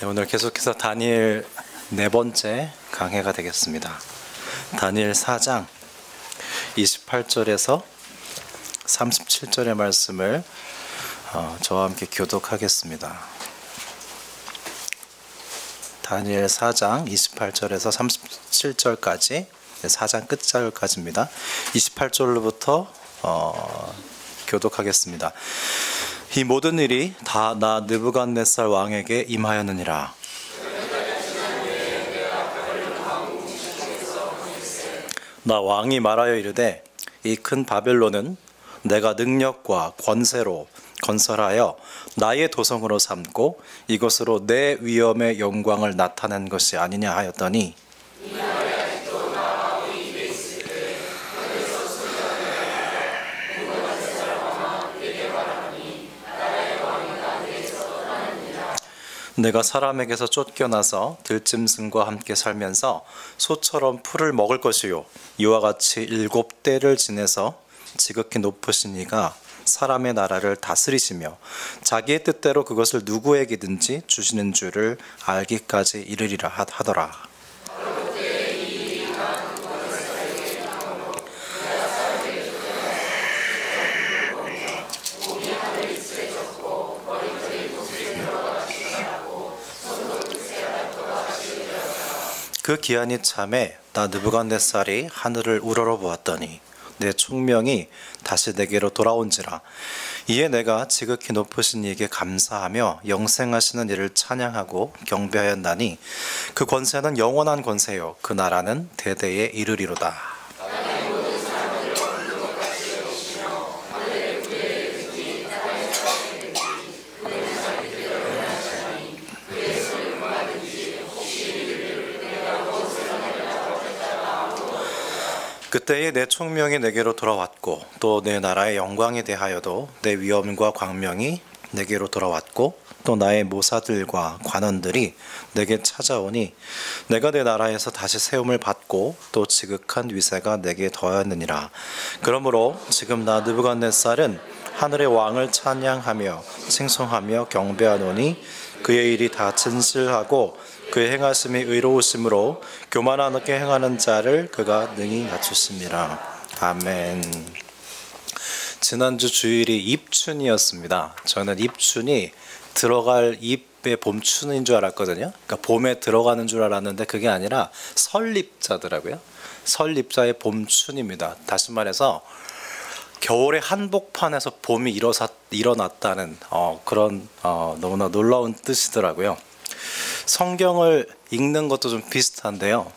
네, 오늘 계속해서 다니엘 네 번째 강해가 되겠습니다. 다니엘 4장 28절에서 37절의 말씀을 저와 함께 교독하겠습니다. 다니엘 4장 28절에서 37절까지 4장 끝절까지입니다. 28절로부터 교독하겠습니다. 이 모든 일이 다 나 느부갓네살 왕에게 임하였느니라. 나 왕이 말하여 이르되 이 큰 바벨론은 내가 능력과 권세로 건설하여 나의 도성으로 삼고 이것으로 내 위엄의 영광을 나타낸 것이 아니냐 하였더니 내가 사람에게서 쫓겨나서 들짐승과 함께 살면서 소처럼 풀을 먹을 것이요 이와 같이 7대를 지내서 지극히 높으신 이가 사람의 나라를 다스리시며 자기의 뜻대로 그것을 누구에게든지 주시는 줄을 알기까지 이르리라 하더라. 그 기한이 참에 나 느부갓네살이 하늘을 우러러보았더니 내 총명이 다시 내게로 돌아온지라. 이에 내가 지극히 높으신 이에게 감사하며 영생하시는 이를 찬양하고 경배하였나니 그 권세는 영원한 권세요 그 나라는 대대에 이르리로다. 그때에 내 총명이 내게로 돌아왔고 또 내 나라의 영광에 대하여도 내 위엄과 광명이 내게로 돌아왔고 또 나의 모사들과 관원들이 내게 찾아오니 내가 내 나라에서 다시 세움을 받고 또 지극한 위세가 내게 더하였느니라. 그러므로 지금 나 느부갓네살은 하늘의 왕을 찬양하며 칭송하며 경배하노니 그의 일이 다 진실하고 그의 행하심이 의로우심으로 교만하게 행하는 자를 그가 능히 낮추심이라. 아멘. 지난주 주일이 입춘이었습니다. 저는 입춘이 들어갈 잎의 봄춘인 줄 알았거든요. 그러니까 봄에 들어가는 줄 알았는데 그게 아니라 설립자더라고요. 설립자의 봄춘입니다. 다시 말해서 겨울의 한복판에서 봄이 일어났다는 그런 너무나 놀라운 뜻이더라고요. 성경을 읽는 것도 좀 비슷한데요.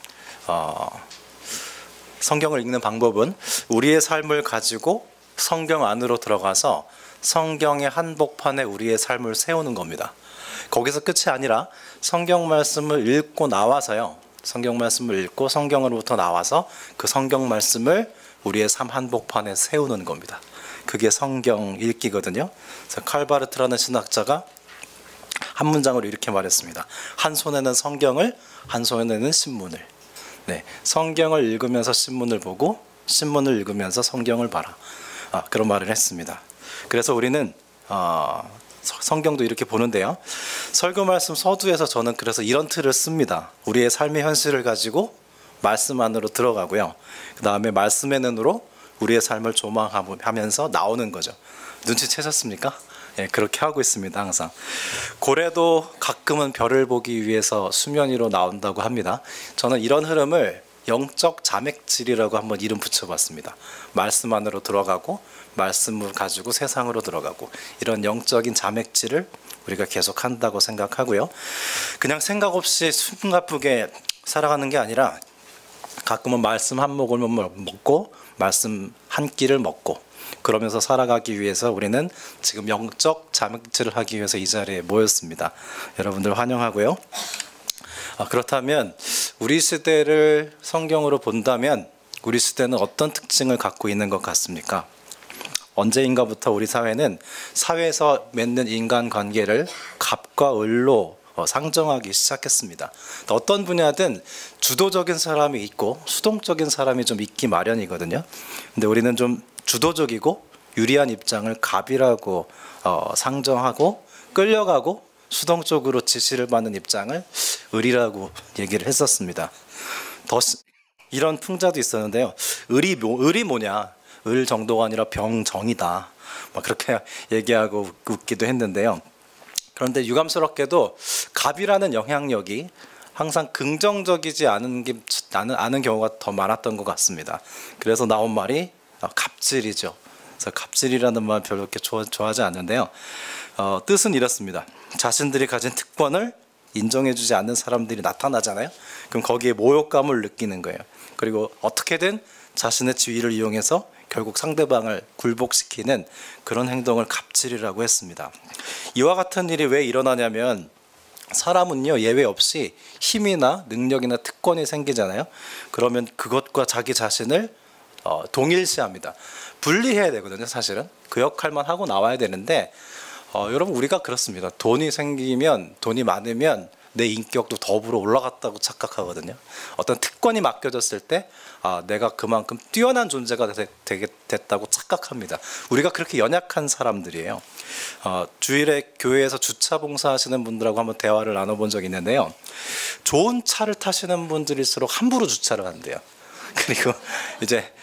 성경을 읽는 방법은 우리의 삶을 가지고 성경 안으로 들어가서 성경의 한복판에 우리의 삶을 세우는 겁니다. 거기서 끝이 아니라 성경 말씀을 읽고 나와서요. 성경 말씀을 읽고 성경으로부터 나와서 그 성경 말씀을 우리의 삶 한복판에 세우는 겁니다. 그게 성경 읽기거든요. 그래서 칼바르트라는 신학자가 한 문장으로 이렇게 말했습니다. 한 손에는 성경을, 한 손에는 신문을. 네, 성경을 읽으면서 신문을 보고 신문을 읽으면서 성경을 봐라. 그런 말을 했습니다. 그래서 우리는 성경도 이렇게 보는데요. 설교 말씀 서두에서 저는 그래서 이런 틀을 씁니다. 우리의 삶의 현실을 가지고 말씀 안으로 들어가고요. 그 다음에 말씀의 눈으로 우리의 삶을 조망하면서 나오는 거죠. 눈치채셨습니까? 예, 그렇게 하고 있습니다. 항상. 고래도 가끔은 별을 보기 위해서 수면 위로 나온다고 합니다. 저는 이런 흐름을 영적 자맥질이라고 한번 이름 붙여봤습니다. 말씀 안으로 들어가고 말씀을 가지고 세상으로 들어가고 이런 영적인 자맥질을 우리가 계속 한다고 생각하고요. 그냥 생각 없이 숨가쁘게 살아가는 게 아니라 가끔은 말씀 한 모금을 먹고 말씀 한 끼를 먹고 그러면서 살아가기 위해서 우리는 지금 영적 자맥질을 하기 위해서 이 자리에 모였습니다. 여러분들 환영하고요. 그렇다면 우리 시대를 성경으로 본다면 우리 시대는 어떤 특징을 갖고 있는 것 같습니까? 언제인가부터 우리 사회는 사회에서 맺는 인간관계를 갑과 을로 상정하기 시작했습니다. 어떤 분야든 주도적인 사람이 있고 수동적인 사람이 좀 있기 마련이거든요. 근데 우리는 좀 주도적이고 유리한 입장을 갑이라고 상정하고 끌려가고 수동적으로 지시를 받는 입장을 을이라고 얘기를 했었습니다. 이런 풍자도 있었는데요. 을이 뭐냐? 을 정도가 아니라 병정이다. 막 그렇게 얘기하고 웃기도 했는데요. 그런데 유감스럽게도 갑이라는 영향력이 항상 긍정적이지 않은 경우가 더 많았던 것 같습니다. 그래서 나온 말이 갑질이죠. 그래서 갑질이라는 말 별로 그렇게 좋아하지 않는데요. 뜻은 이렇습니다. 자신들이 가진 특권을 인정해주지 않는 사람들이 나타나잖아요. 그럼 거기에 모욕감을 느끼는 거예요. 그리고 어떻게든 자신의 지위를 이용해서 결국 상대방을 굴복시키는 그런 행동을 갑질이라고 했습니다. 이와 같은 일이 왜 일어나냐면 사람은요, 예외 없이 힘이나 능력이나 특권이 생기잖아요. 그러면 그것과 자기 자신을 동일시합니다. 분리해야 되거든요. 사실은 그 역할만 하고 나와야 되는데 여러분, 우리가 그렇습니다. 돈이 많으면 내 인격도 더불어 올라갔다고 착각하거든요. 어떤 특권이 맡겨졌을 때 내가 그만큼 뛰어난 존재가 됐다고 착각합니다. 우리가 그렇게 연약한 사람들이에요. 주일에 교회에서 주차 봉사하시는 분들하고 한번 대화를 나눠본 적이 있는데요. 좋은 차를 타시는 분들일수록 함부로 주차를 한대요. 그리고 이제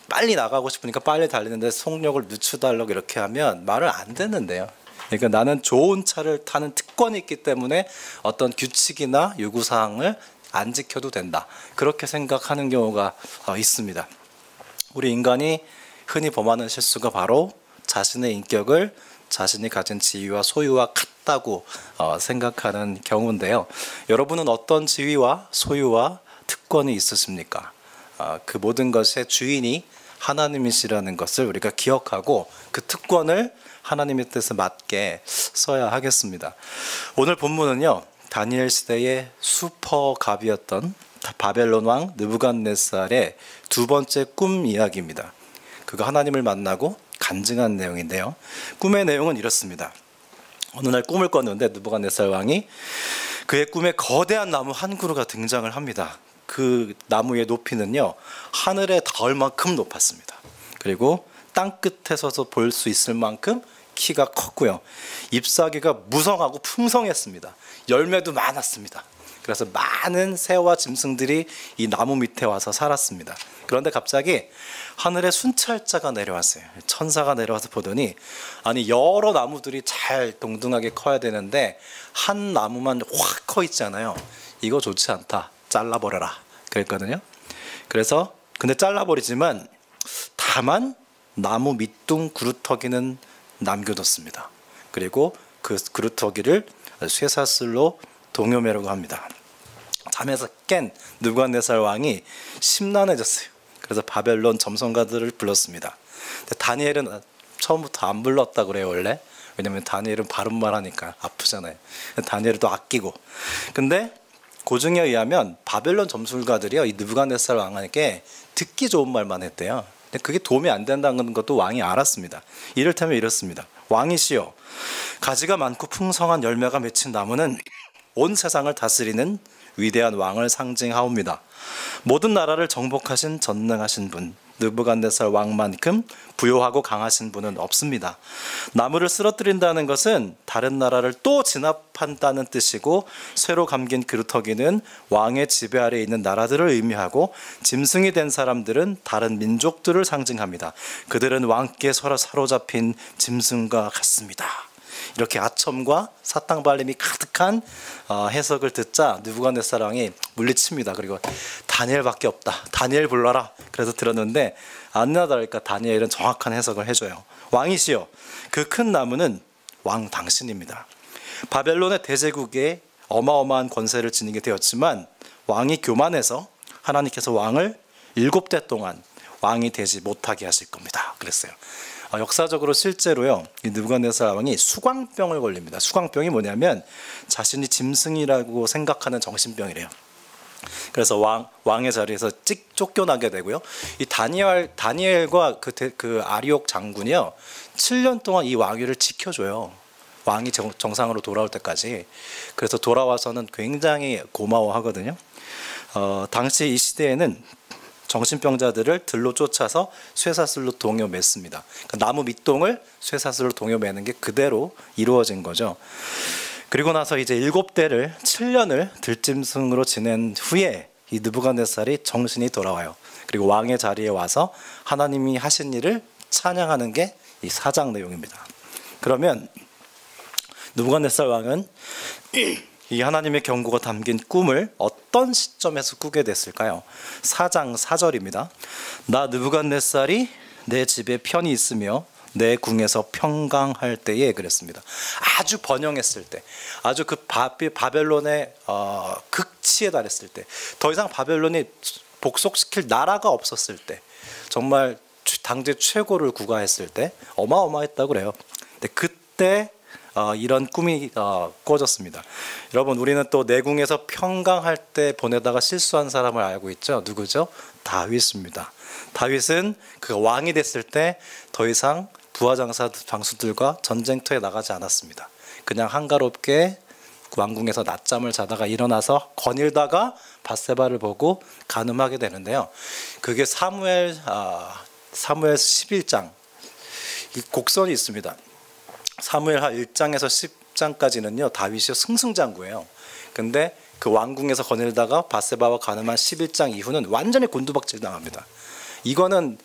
빨리 나가고 싶으니까 빨리 달리는데 속력을 늦춰달라고 이렇게 하면 말을 안 듣는데요. 그러니까 나는 좋은 차를 타는 특권이 있기 때문에 어떤 규칙이나 요구사항을 안 지켜도 된다. 그렇게 생각하는 경우가 있습니다. 우리 인간이 흔히 범하는 실수가 바로 자신의 인격을 자신이 가진 지위와 소유와 같다고 생각하는 경우인데요. 여러분은 어떤 지위와 소유와 특권이 있으십니까? 그 모든 것의 주인이 하나님이시라는 것을 우리가 기억하고 그 특권을 하나님의 뜻에 맞게 써야 하겠습니다. 오늘 본문은요, 다니엘 시대의 슈퍼갑이었던 바벨론 왕 느부갓네살의 두 번째 꿈 이야기입니다. 그가 하나님을 만나고 간증한 내용인데요. 꿈의 내용은 이렇습니다. 어느 날 꿈을 꿨는데 느부갓네살 왕이 그의 꿈에 거대한 나무 한 그루가 등장을 합니다. 그 나무의 높이는요, 하늘에 닿을 만큼 높았습니다. 그리고 땅 끝에 서서 볼 수 있을 만큼 키가 컸고요. 잎사귀가 무성하고 풍성했습니다. 열매도 많았습니다. 그래서 많은 새와 짐승들이 이 나무 밑에 와서 살았습니다. 그런데 갑자기 하늘에 순찰자가 내려왔어요. 천사가 내려와서 보더니 아니 여러 나무들이 잘 동등하게 커야 되는데 한 나무만 확 커 있잖아요. 이거 좋지 않다. 잘라버려라. 그랬거든요. 그래서 근데 잘라버리지만 다만 나무 밑둥 그루터기는 남겨뒀습니다. 그리고 그 그루터기를 쇠사슬로 동여매라고 합니다. 잠에서 깬 느부갓네살 왕이 심란해졌어요. 그래서 바벨론 점성가들을 불렀습니다. 근데 다니엘은 처음부터 안 불렀다 그래요, 원래. 왜냐면 다니엘은 바른 말 하니까 아프잖아요. 다니엘을 또 아끼고. 근데 고증에 의하면 바벨론 점술가들이요, 이 느부갓네살 왕에게 듣기 좋은 말만 했대요. 근데 그게 도움이 안 된다는 것도 왕이 알았습니다. 이를테면 이렇습니다. 왕이시여, 가지가 많고 풍성한 열매가 맺힌 나무는 온 세상을 다스리는 위대한 왕을 상징하옵니다. 모든 나라를 정복하신 전능하신 분, 느부갓네살 왕만큼 부요하고 강하신 분은 없습니다. 나무를 쓰러뜨린다는 것은 다른 나라를 또 진압한다는 뜻이고, 쇠로 감긴 그루터기는 왕의 지배 아래 있는 나라들을 의미하고, 짐승이 된 사람들은 다른 민족들을 상징합니다. 그들은 왕께 사로잡힌 짐승과 같습니다. 이렇게 아첨과 사탕발림이 가득한 해석을 듣자 느부갓네살 왕이 물리칩니다. 그리고 다니엘밖에 없다. 다니엘 불러라. 그래서 들었는데 아니나 다를까 다니엘은 정확한 해석을 해줘요. 왕이시여, 그 큰 나무는 왕 당신입니다. 바벨론의 대제국에 어마어마한 권세를 지니게 되었지만 왕이 교만해서 하나님께서 왕을 7대 동안 왕이 되지 못하게 하실 겁니다. 그랬어요. 역사적으로 실제로요, 이 느부갓네살 왕이 수광병을 걸립니다. 수광병이 뭐냐면 자신이 짐승이라고 생각하는 정신병이래요. 그래서 왕의 자리에서 쫓겨나게 되고요. 이 다니엘과 그 아리옥 장군이요, 7년 동안 이 왕위를 지켜줘요. 왕이 정상으로 돌아올 때까지. 그래서 돌아와서는 굉장히 고마워하거든요. 당시 이 시대에는 정신병자들을 들로 쫓아서 쇠사슬로 동여맸습니다. 그러니까 나무 밑동을 쇠사슬로 동여매는 게 그대로 이루어진 거죠. 그리고 나서 이제 7대를 7년을 들짐승으로 지낸 후에 이 느부갓네살이 정신이 돌아와요. 그리고 왕의 자리에 와서 하나님이 하신 일을 찬양하는 게 이 4장 내용입니다. 그러면 느부갓네살 왕은 이 하나님의 경고가 담긴 꿈을 어떤 시점에서 꾸게 됐을까요? 4장 4절입니다. 나 느부갓네살이 내 집에 편히 있으며 내 궁에서 평강할 때에 그랬습니다. 아주 번영했을 때, 아주 그 바벨론의 극치에 달했을 때, 더 이상 바벨론이 복속시킬 나라가 없었을 때, 정말 당대 최고를 구가했을 때 어마어마했다고 그래요. 근데 그때 이런 꿈이 꾸어졌습니다. 여러분, 우리는 또 내궁에서 평강할 때 보내다가 실수한 사람을 알고 있죠. 누구죠? 다윗입니다. 다윗은 그 왕이 됐을 때 더 이상 부하 장수들과 전쟁터에 나가지 않았습니다. 그냥 한가롭게 왕궁에서 낮잠을 자다가 일어나서 거닐다가 밧세바를 보고 간음하게 되는데요. 그게 사무엘 11장 이 곡선이 있습니다. 사무엘하 1장에서 10장까지는요 다윗이 승승장구예요. 근데 그 왕궁에서 거닐다가 밧세바와 간음한 11장 이후는 완전히 곤두박질 당합니다. 이거는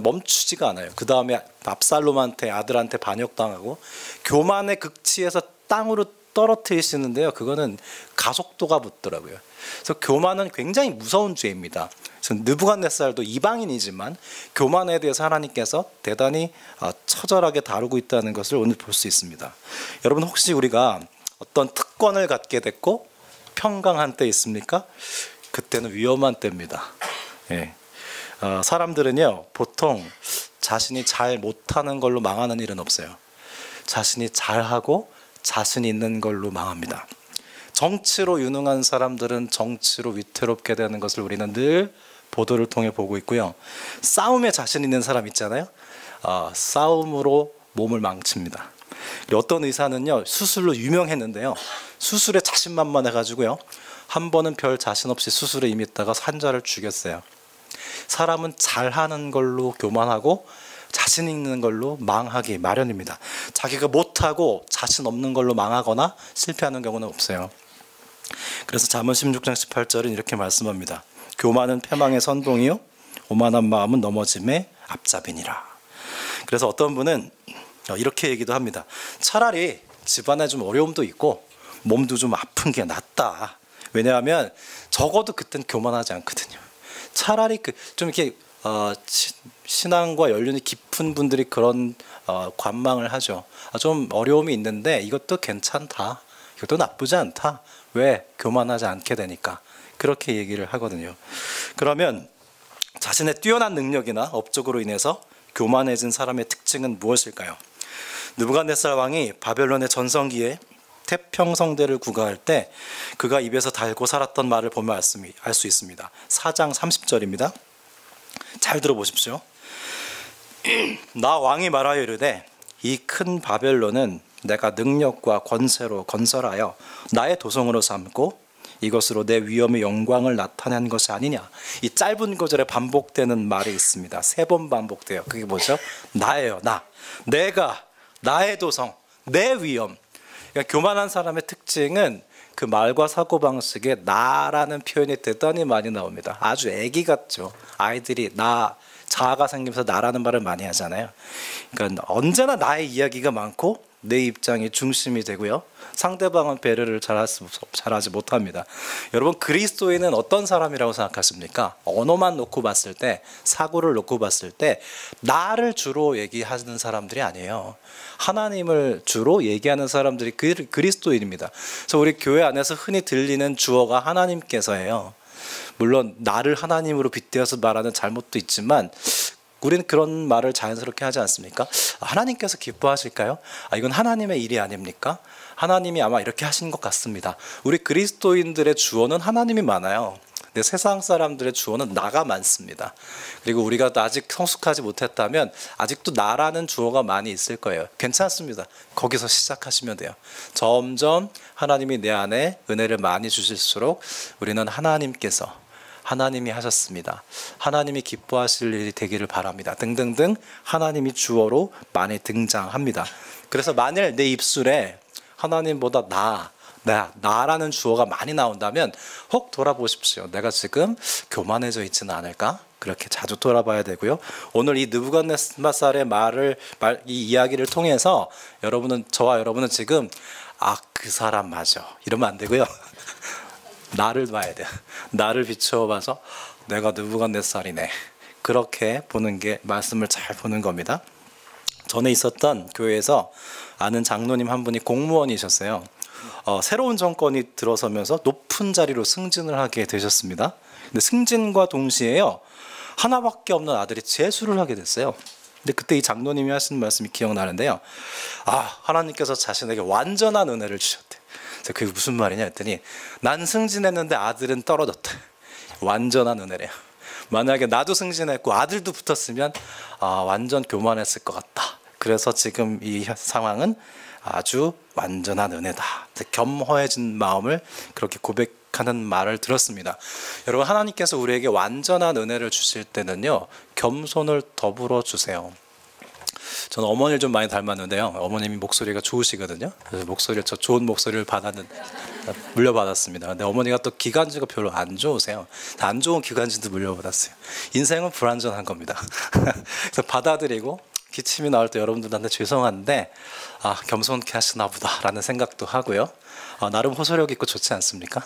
멈추지가 않아요. 그 다음에 압살롬한테 아들한테 반역당하고 교만의 극치에서 땅으로 떨어뜨리시는데요. 그거는 가속도가 붙더라고요. 그래서 교만은 굉장히 무서운 죄입니다. 느부갓네살도 이방인이지만 교만에 대해서 하나님께서 대단히 처절하게 다루고 있다는 것을 오늘 볼 수 있습니다. 여러분, 혹시 우리가 어떤 특권을 갖게 됐고 평강한 때 있습니까? 그때는 위험한 때입니다. 예. 사람들은요 보통 자신이 잘 못하는 걸로 망하는 일은 없어요. 자신이 잘하고 자신 있는 걸로 망합니다. 정치로 유능한 사람들은 정치로 위태롭게 되는 것을 우리는 늘 보도를 통해 보고 있고요. 싸움에 자신 있는 사람 있잖아요. 싸움으로 몸을 망칩니다. 어떤 의사는요 수술로 유명했는데요, 수술에 자신만만해가지고요 한 번은 별 자신 없이 수술에 임했다가 환자를 죽였어요. 사람은 잘하는 걸로 교만하고 자신 있는 걸로 망하기 마련입니다. 자기가 못하고 자신 없는 걸로 망하거나 실패하는 경우는 없어요. 그래서 잠언 16장 18절은 이렇게 말씀합니다. 교만은 패망의 선봉이요 오만한 마음은 넘어짐의 앞잡이니라. 그래서 어떤 분은 이렇게 얘기도 합니다. 차라리 집안에 좀 어려움도 있고 몸도 좀 아픈 게 낫다. 왜냐하면 적어도 그땐 교만하지 않거든요. 차라리 좀 이렇게 신앙과 연륜이 깊은 분들이 그런 관망을 하죠. 좀 어려움이 있는데 이것도 괜찮다. 이것도 나쁘지 않다. 왜? 교만하지 않게 되니까. 그렇게 얘기를 하거든요. 그러면 자신의 뛰어난 능력이나 업적으로 인해서 교만해진 사람의 특징은 무엇일까요? 느부갓네살 왕이 바벨론의 전성기에 태평성대를 구가할 때 그가 입에서 달고 살았던 말을 보면 알 수 있습니다. 4장 30절입니다. 잘 들어보십시오. 나 왕이 말하여 이르되 이 큰 바벨론은 내가 능력과 권세로 건설하여 나의 도성으로 삼고 이것으로 내 위엄의 영광을 나타낸 것이 아니냐. 이 짧은 구절에 반복되는 말이 있습니다. 3번 반복돼요. 그게 뭐죠? 나예요. 내가 나의 도성, 내 위엄. 그러니까 교만한 사람의 특징은 그 말과 사고방식에 나라는 표현이 대단히 많이 나옵니다. 아주 애기 같죠. 아이들이 자아가 생기면서 나라는 말을 많이 하잖아요. 그러니까 언제나 나의 이야기가 많고 내 입장이 중심이 되고요. 상대방은 배려를 잘하지 못합니다. 여러분, 그리스도인은 어떤 사람이라고 생각하십니까? 언어만 놓고 봤을 때, 사고를 놓고 봤을 때 나를 주로 얘기하는 사람들이 아니에요. 하나님을 주로 얘기하는 사람들이 그리스도인입니다. 그래서 우리 교회 안에서 흔히 들리는 주어가 하나님께서예요. 물론 나를 하나님으로 빗대어서 말하는 잘못도 있지만 우리는 그런 말을 자연스럽게 하지 않습니까? 하나님께서 기뻐하실까요? 이건 하나님의 일이 아닙니까? 하나님이 아마 이렇게 하신 것 같습니다. 우리 그리스도인들의 주어는 하나님이 많아요. 근데 세상 사람들의 주어는 나가 많습니다. 그리고 우리가 아직 성숙하지 못했다면 아직도 나라는 주어가 많이 있을 거예요. 괜찮습니다. 거기서 시작하시면 돼요. 점점 하나님이 내 안에 은혜를 많이 주실수록 우리는 하나님이 하셨습니다. 하나님이 기뻐하실 일이 되기를 바랍니다. 등등등 하나님이 주어로 많이 등장합니다. 그래서 만일 내 입술에 하나님보다 나라는 주어가 많이 나온다면 혹 돌아보십시오. 내가 지금 교만해져 있지는 않을까? 그렇게 자주 돌아봐야 되고요. 오늘 이 느부갓네살의 이 이야기를 통해서 저와 여러분은 지금 그 사람 맞아 이러면 안 되고요. 나를 봐야 돼요. 나를 비추어 봐서 내가 느부갓네살이네. 그렇게 보는 게 말씀을 잘 보는 겁니다. 전에 있었던 교회에서 아는 장로님 한 분이 공무원이셨어요. 새로운 정권이 들어서면서 높은 자리로 승진을 하게 되셨습니다. 근데 승진과 동시에요, 하나밖에 없는 아들이 재수를 하게 됐어요. 근데 그때 이 장로님이 하신 말씀이 기억나는데요. 하나님께서 자신에게 완전한 은혜를 주셨대. 그게 무슨 말이냐 했더니, 난 승진했는데 아들은 떨어졌대. 완전한 은혜래요. 만약에 나도 승진했고 아들도 붙었으면 완전 교만했을 것 같다. 그래서 지금 이 상황은 아주 완전한 은혜다. 겸허해진 마음을 그렇게 고백하는 말을 들었습니다. 여러분, 하나님께서 우리에게 완전한 은혜를 주실 때는요, 겸손을 더불어 주세요. 저는 어머니를 좀 많이 닮았는데요, 어머님이 목소리가 좋으시거든요. 그래서 좋은 목소리를 물려받았습니다. 근데 어머니가 또 기관지가 별로 안 좋으세요. 안 좋은 기관지도 물려받았어요. 인생은 불완전한 겁니다. 그래서 받아들이고 기침이 나올 때 여러분들한테 죄송한데 겸손케 하시나 보다라는 생각도 하고요. 나름 호소력 있고 좋지 않습니까?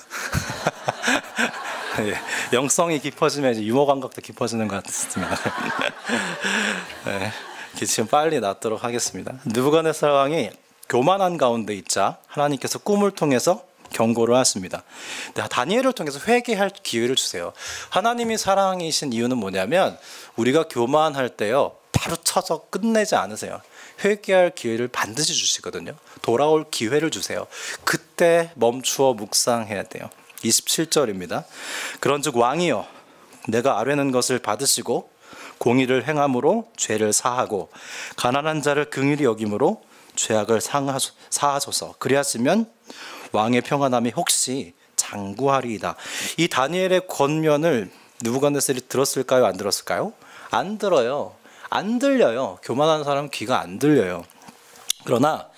예, 영성이 깊어지면 이제 유머 감각도 깊어지는 것 같습니다. 네, 기침 빨리 낫도록 하겠습니다. 느부갓네살 왕이 교만한 가운데 있자 하나님께서 꿈을 통해서 경고를 하십니다. 다니엘을 통해서 회개할 기회를 주세요. 하나님이 사랑이신 이유는 뭐냐면, 우리가 교만할 때요, 바로 쳐서 끝내지 않으세요. 회개할 기회를 반드시 주시거든요. 돌아올 기회를 주세요. 그때 멈추어 묵상해야 돼요. 27절입니다. 그런즉 왕이여, 내가 아뢰는 것을 받으시고 공의를 행함으로 죄를 사하고 가난한 자를 긍휼히 여김으로 죄악을 사하소서. 그리하시면 왕의 평안함이 혹시 장구하리이다. 이 다니엘의 권면을 느부갓네살이 들었을까요? 안 들었을까요? 안 들어요. 안 들려요. 교만한 사람은 귀가 안 들려요. 그러나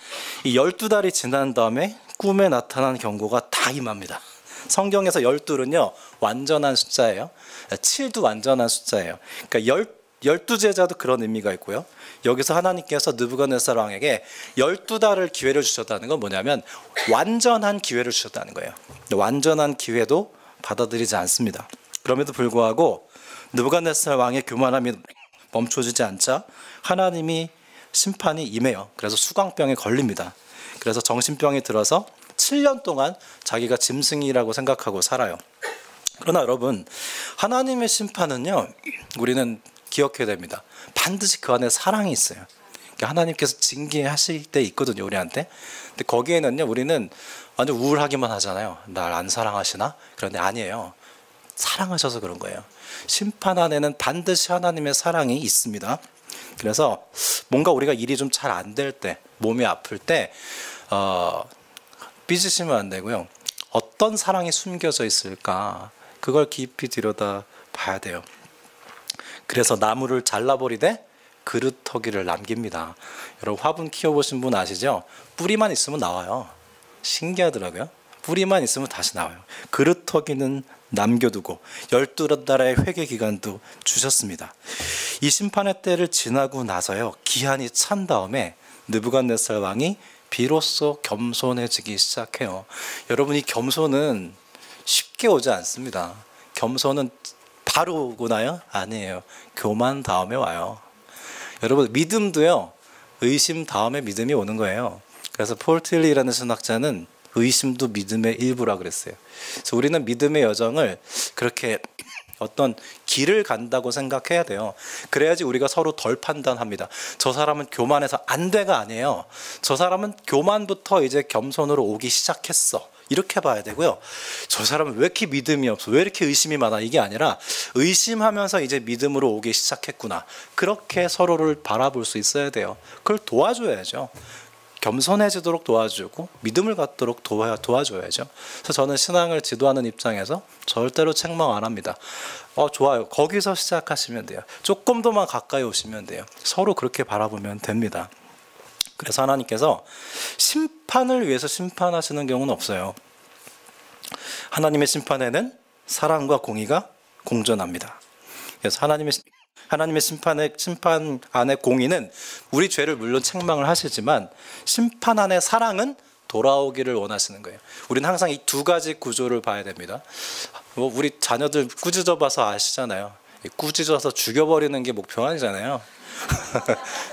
이 12달이 지난 다음에 꿈에 나타난 경고가 다 임합니다. 성경에서 12는요, 완전한 숫자예요. 7도 완전한 숫자예요. 그러니까 12제자도 그런 의미가 있고요. 여기서 하나님께서 느부갓네살 왕에게 12달을 기회를 주셨다는 건 뭐냐면, 완전한 기회를 주셨다는 거예요. 완전한 기회도 받아들이지 않습니다. 그럼에도 불구하고 느부갓네살 왕의 교만함이 멈춰지지 않자 하나님이 심판이 임해요. 그래서 수광병에 걸립니다. 그래서 정신병이 들어서 7년 동안 자기가 짐승이라고 생각하고 살아요. 그러나 여러분, 하나님의 심판은요, 우리는 기억해야 됩니다. 반드시 그 안에 사랑이 있어요. 그러니까 하나님께서 징계하실 때 있거든요, 우리한테. 근데 거기에는요, 우리는 완전 우울하기만 하잖아요. 날 안 사랑하시나? 그런데 아니에요. 사랑하셔서 그런 거예요. 심판 안에는 반드시 하나님의 사랑이 있습니다. 그래서 뭔가 우리가 일이 좀 잘 안 될 때, 몸이 아플 때 삐지시면 안 되고요. 어떤 사랑이 숨겨져 있을까? 그걸 깊이 들여다 봐야 돼요. 그래서 나무를 잘라버리되 그루터기를 남깁니다. 여러분, 화분 키워보신 분 아시죠? 뿌리만 있으면 나와요. 신기하더라고요. 뿌리만 있으면 다시 나와요. 그루터기는 남겨두고 12달의 회개 기간도 주셨습니다. 이 심판의 때를 지나고 나서요, 기한이 찬 다음에 느부갓네살 왕이 비로소 겸손해지기 시작해요. 여러분, 이 겸손은 쉽게 오지 않습니다. 겸손은 바로 오고나요? 아니에요. 교만 다음에 와요. 여러분, 믿음도요, 의심 다음에 믿음이 오는 거예요. 그래서 폴 틸리라는 신학자는 의심도 믿음의 일부라 그랬어요. 그래서 우리는 믿음의 여정을 그렇게 어떤 길을 간다고 생각해야 돼요. 그래야지 우리가 서로 덜 판단합니다. 저 사람은 교만해서 안 돼가 아니에요. 저 사람은 교만부터 이제 겸손으로 오기 시작했어. 이렇게 봐야 되고요. 저 사람은 왜 이렇게 믿음이 없어? 왜 이렇게 의심이 많아? 이게 아니라 의심하면서 이제 믿음으로 오기 시작했구나. 그렇게 서로를 바라볼 수 있어야 돼요. 그걸 도와줘야죠. 겸손해지도록 도와주고 믿음을 갖도록 도와줘야죠. 그래서 저는 신앙을 지도하는 입장에서 절대로 책망 안 합니다. 좋아요. 거기서 시작하시면 돼요. 조금 더만 가까이 오시면 돼요. 서로 그렇게 바라보면 됩니다. 그래서 하나님께서 심판을 위해서 심판하시는 경우는 없어요. 하나님의 심판에는 사랑과 공의가 공존합니다. 그래서 하나님의 심판 안에 공의는 우리 죄를 물론 책망을 하시지만 심판 안에 사랑은 돌아오기를 원하시는 거예요. 우리는 항상 이 두 가지 구조를 봐야 됩니다. 우리 자녀들 꾸짖어 봐서 아시잖아요. 꾸짖어서 죽여버리는 게 목표가 아니잖아요.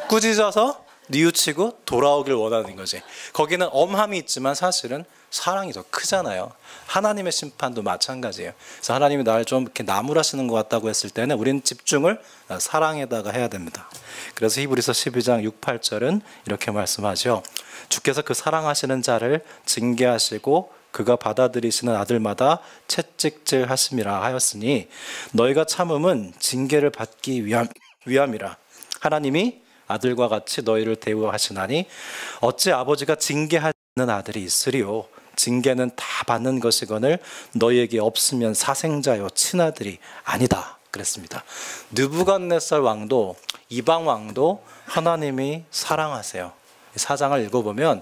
꾸짖어서 뉘우치고 돌아오길 원하는 거지. 거기는 엄함이 있지만 사실은 사랑이 더 크잖아요. 하나님의 심판도 마찬가지예요. 그래서 하나님이 나를 좀 이렇게 나무라시는 것 같다고 했을 때는 우리는 집중을 사랑에다가 해야 됩니다. 그래서 히브리서 12장 6, 8절은 이렇게 말씀하죠. 주께서 그 사랑하시는 자를 징계하시고 그가 받아들이시는 아들마다 채찍질 하심이라 하였으니 너희가 참음은 징계를 받기 위함이라. 하나님이 아들과 같이 너희를 대우하시나니 어찌 아버지가 징계하는 아들이 있으리요. 징계는 다 받는 것이거늘 너희에게 없으면 사생자요 친아들이 아니다 그랬습니다. 느부갓네살 왕도 이방 왕도 하나님이 사랑하세요. 사장을 읽어보면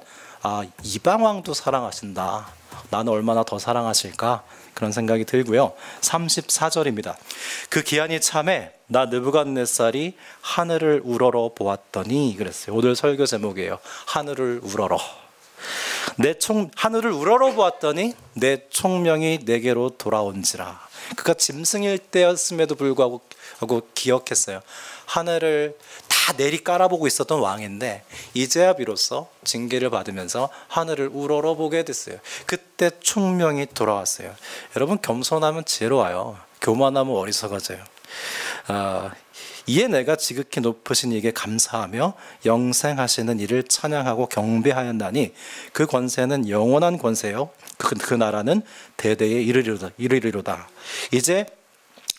이방 왕도 사랑하신다. 나는 얼마나 더 사랑하실까 그런 생각이 들고요. 34절입니다. 그 기한이 참에 나 느부갓네살이 하늘을 우러러 보았더니 그랬어요. 오늘 설교 제목이에요. 하늘을 우러러. 하늘을 우러러 보았더니 내 총명이 내게로 돌아온지라. 그가 짐승일 때였음에도 불구하고 기억했어요. 하늘을 다 내리 깔아보고 있었던 왕인데 이제야 비로소 징계를 받으면서 하늘을 우러러 보게 됐어요. 그때 총명이 돌아왔어요. 여러분 겸손하면 지혜로워요. 교만하면 어리석어져요. 이에 내가 지극히 높으신 이에게 감사하며 영생하시는 이를 찬양하고 경배하였나니 그 권세는 영원한 권세요. 그 나라는 대대에 이르리로다. 이제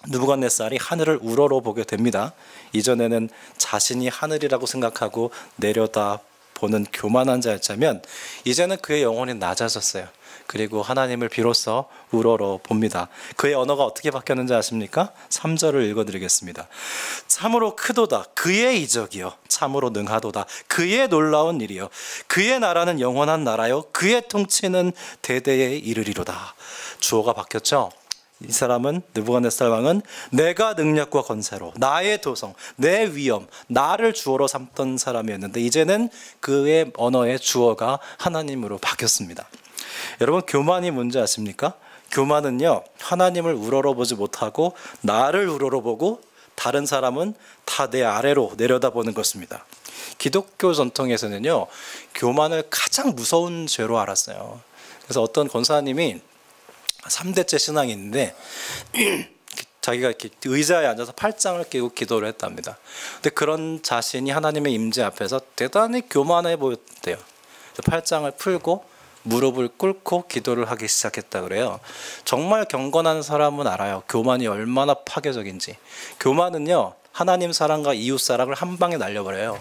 느부갓네살이 하늘을 우러러 보게 됩니다. 이전에는 자신이 하늘이라고 생각하고 내려다 보는 교만한 자였자면 이제는 그의 영혼이 낮아졌어요. 그리고 하나님을 비로소 우러러 봅니다. 그의 언어가 어떻게 바뀌었는지 아십니까? 3절을 읽어드리겠습니다. 참으로 크도다 그의 이적이요 참으로 능하도다 그의 놀라운 일이요 그의 나라는 영원한 나라요 그의 통치는 대대에 이르리로다. 주어가 바뀌었죠. 이 사람은 느부갓네살 왕은 내가 능력과 권세로 나의 도성 내 위엄 나를 주어로 삼던 사람이었는데 이제는 그의 언어의 주어가 하나님으로 바뀌었습니다. 여러분 교만이 뭔지 아십니까? 교만은요 하나님을 우러러보지 못하고 나를 우러러보고 다른 사람은 다 내 아래로 내려다보는 것입니다. 기독교 전통에서는요 교만을 가장 무서운 죄로 알았어요. 그래서 어떤 권사님이 3대째 신앙이 있는데 자기가 이렇게 의자에 앉아서 팔짱을 끼고 기도를 했답니다. 근데 그런 자신이 하나님의 임재 앞에서 대단히 교만해 보였대요. 팔짱을 풀고 무릎을 꿇고 기도를 하기 시작했다 그래요. 정말 경건한 사람은 알아요. 교만이 얼마나 파괴적인지. 교만은요 하나님 사랑과 이웃 사랑을 한 방에 날려버려요.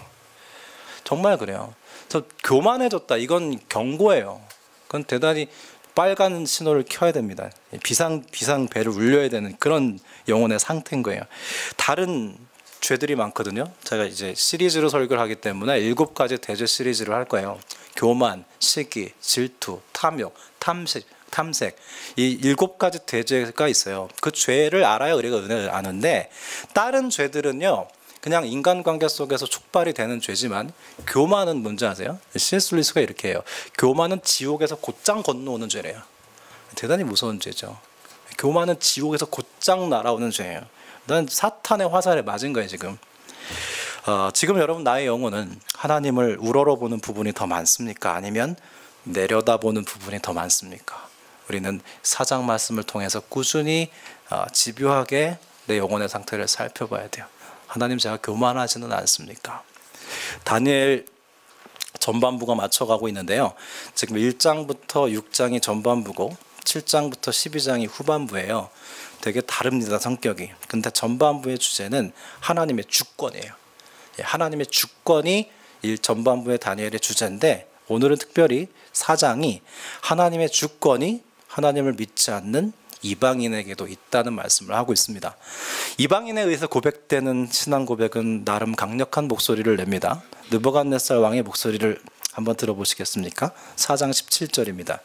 정말 그래요. 그래서 교만해졌다 이건 경고예요. 그건 대단히 빨간 신호를 켜야 됩니다. 비상벨을 울려야 되는 그런 영혼의 상태인 거예요. 다른 죄들이 많거든요. 제가 이제 시리즈로 설교를 하기 때문에 7가지 대죄 시리즈를 할 거예요. 교만, 시기, 질투, 탐욕, 탐색 이 7가지 대죄가 있어요. 그 죄를 알아야 우리가 은혜를 아는데 다른 죄들은요 그냥 인간관계 속에서 촉발이 되는 죄지만 교만은 뭔지 아세요? C.S. 루이스가 이렇게 해요. 교만은 지옥에서 곧장 건너오는 죄래요. 대단히 무서운 죄죠. 교만은 지옥에서 곧장 날아오는 죄예요. 난 사탄의 화살에 맞은 거예요 지금. 지금 여러분 나의 영혼은 하나님을 우러러보는 부분이 더 많습니까? 아니면 내려다보는 부분이 더 많습니까? 우리는 사장 말씀을 통해서 꾸준히 집요하게 내 영혼의 상태를 살펴봐야 돼요. 하나님 제가 교만하지는 않습니까? 다니엘 전반부가 맞춰가고 있는데요. 지금 1장부터 6장이 전반부고 7장부터 12장이 후반부예요. 되게 다릅니다 성격이. 근데 전반부의 주제는 하나님의 주권이에요. 하나님의 주권이 전반부의 다니엘의 주제인데 오늘은 특별히 4장이 하나님의 주권이 하나님을 믿지 않는 이방인에게도 있다는 말씀을 하고 있습니다. 이방인에 의해서 고백되는 신앙 고백은 나름 강력한 목소리를 냅니다. 느부갓네살 왕의 목소리를 한번 들어보시겠습니까? 4장 17절입니다.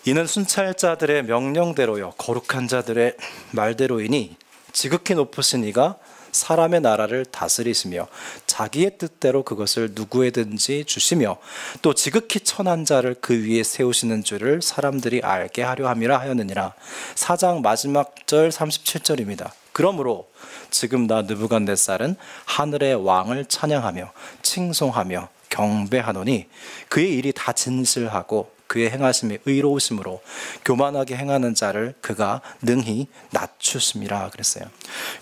이는 순찰자들의 명령대로요 거룩한 자들의 말대로이니 지극히 높으신 이가 사람의 나라를 다스리시며 자기의 뜻대로 그것을 누구에든지 주시며 또 지극히 천한 자를 그 위에 세우시는 줄을 사람들이 알게 하려 함이라 하였느니라. 4장 마지막 절 37절입니다. 그러므로 지금 나 느부갓네살은 하늘의 왕을 찬양하며 칭송하며 경배하노니 그의 일이 다 진실하고 그의 행하심이 의로우심으로 교만하게 행하는 자를 그가 능히 낮추심이라 그랬어요.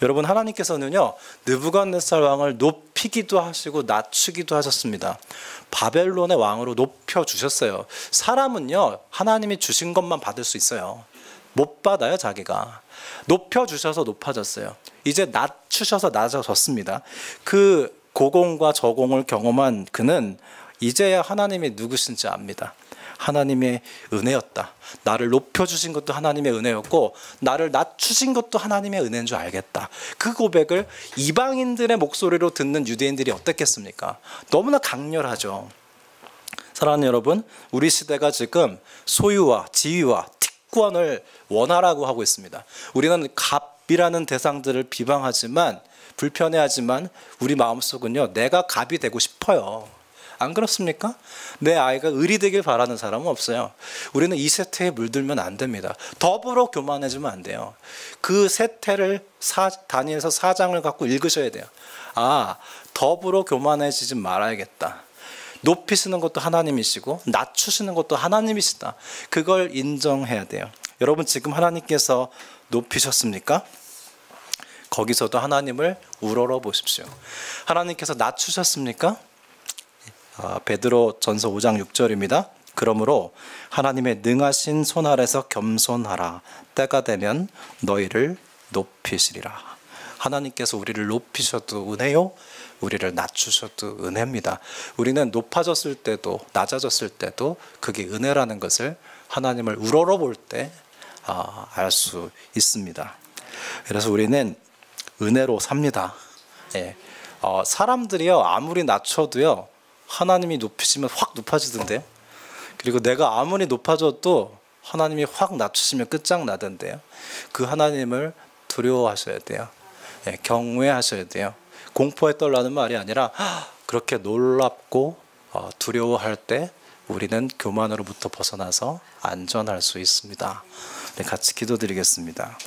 여러분, 하나님께서는요 느부갓네살 왕을 높이기도 하시고 낮추기도 하셨습니다. 바벨론의 왕으로 높여주셨어요. 사람은요 하나님이 주신 것만 받을 수 있어요. 못 받아요. 자기가 높여주셔서 높아졌어요. 이제 낮추셔서 낮아졌습니다. 그 고공과 저공을 경험한 그는 이제야 하나님이 누구신지 압니다. 하나님의 은혜였다. 나를 높여주신 것도 하나님의 은혜였고 나를 낮추신 것도 하나님의 은혜인 줄 알겠다. 그 고백을 이방인들의 목소리로 듣는 유대인들이 어땠겠습니까? 너무나 강렬하죠. 사랑하는 여러분, 우리 시대가 지금 소유와 지위와 특권을 원하라고 하고 있습니다. 우리는 갑이라는 대상들을 비방하지만 불편해하지만 우리 마음속은요 내가 갑이 되고 싶어요. 안 그렇습니까? 내 아이가 을이 되길 바라는 사람은 없어요. 우리는 이 세태에 물들면 안 됩니다. 더불어 교만해지면 안 돼요. 그 세태를 다니엘서 4장을 갖고 읽으셔야 돼요. 아, 더불어 교만해지지 말아야겠다. 높이시는 것도 하나님이시고 낮추시는 것도 하나님이시다. 그걸 인정해야 돼요. 여러분, 지금 하나님께서 높이셨습니까? 거기서도 하나님을 우러러 보십시오. 하나님께서 낮추셨습니까? 베드로 전서 5장 6절입니다. 그러므로 하나님의 능하신 손 아래서 겸손하라. 때가 되면 너희를 높이시리라. 하나님께서 우리를 높이셔도 은혜요, 우리를 낮추셔도 은혜입니다. 우리는 높아졌을 때도 낮아졌을 때도 그게 은혜라는 것을 하나님을 우러러 볼 때 알 수 있습니다. 그래서 우리는 은혜로 삽니다. 예. 사람들이요 아무리 낮춰도요 하나님이 높이시면 확 높아지던데요. 그리고 내가 아무리 높아져도 하나님이 확 낮추시면 끝장나던데요. 그 하나님을 두려워하셔야 돼요. 예, 경외하셔야 돼요. 공포에 떨라는 말이 아니라 그렇게 놀랍고 두려워할 때 우리는 교만으로부터 벗어나서 안전할 수 있습니다. 네, 같이 기도드리겠습니다.